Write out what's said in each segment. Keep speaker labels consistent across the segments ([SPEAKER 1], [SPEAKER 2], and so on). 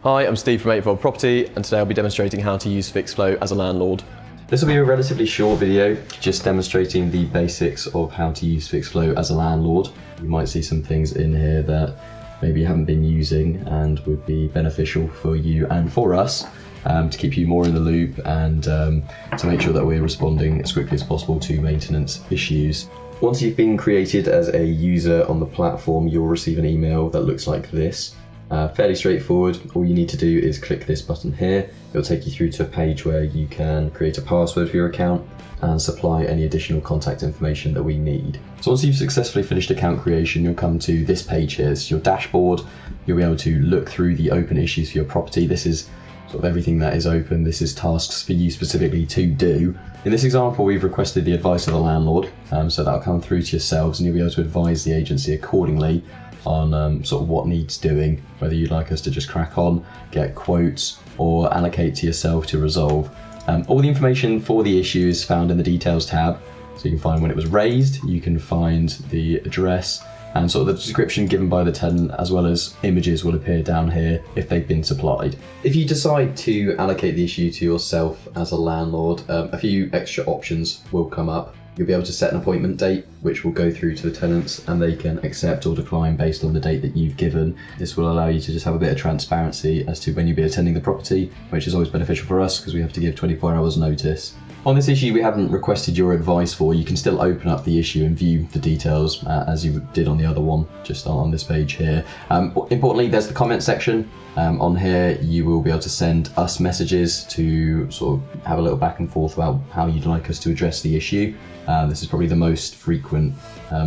[SPEAKER 1] Hi, I'm Steve from Eightfold Property, and today I'll be demonstrating how to use Fixflo as a landlord.
[SPEAKER 2] This will be a relatively short video, just demonstrating the basics of how to use Fixflo as a landlord. You might see some things in here that maybe you haven't been using and would be beneficial for you and for us to keep you more in the loop and to make sure that we're responding as quickly as possible to maintenance issues. Once you've been created as a user on the platform, you'll receive an email that looks like this. Fairly straightforward. All you need to do is click this button here. It'll take you through to a page where you can create a password for your account and supply any additional contact information that we need. So once you've successfully finished account creation, you'll come to this page here. It's your dashboard. You'll be able to look through the open issues for your property. This is sort of everything that is open. This is tasks for you specifically to do. In this example, we've requested the advice of the landlord, so that'll come through to yourselves and you'll be able to advise the agency accordingly on sort of what needs doing, whether you'd like us to just crack on, get quotes, or allocate to yourself to resolve. All the information for the issue is found in the details tab, so you can find when it was raised, you can find the address, and sort of the description given by the tenant, as well as images will appear down here if they've been supplied. If you decide to allocate the issue to yourself as a landlord, a few extra options will come up. You'll be able to set an appointment date, which will go through to the tenants and they can accept or decline based on the date that you've given. This will allow you to just have a bit of transparency as to when you'll be attending the property, which is always beneficial for us because we have to give 24 hours notice. On this issue we haven't requested your advice for. You can still open up the issue and view the details as you did on the other one, just on this page here. Importantly, there's the comment section. On here you will be able to send us messages to sort of have a little back and forth about how you'd like us to address the issue. This is probably the most frequent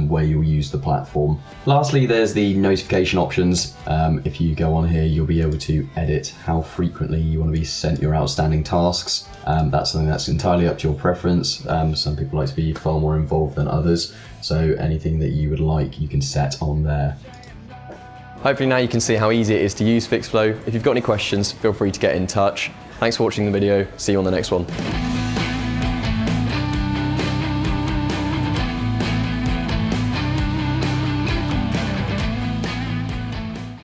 [SPEAKER 2] way you'll use the platform. Lastly, there's the notification options. If you go on here, you'll be able to edit how frequently you want to be sent your outstanding tasks. That's something that's entirely up to your preference. Some people like to be far more involved than others, so anything that you would like, you can set on there.
[SPEAKER 1] Hopefully now you can see how easy it is to use Fixflo. If you've got any questions, feel free to get in touch. Thanks for watching the video. See you on the next one.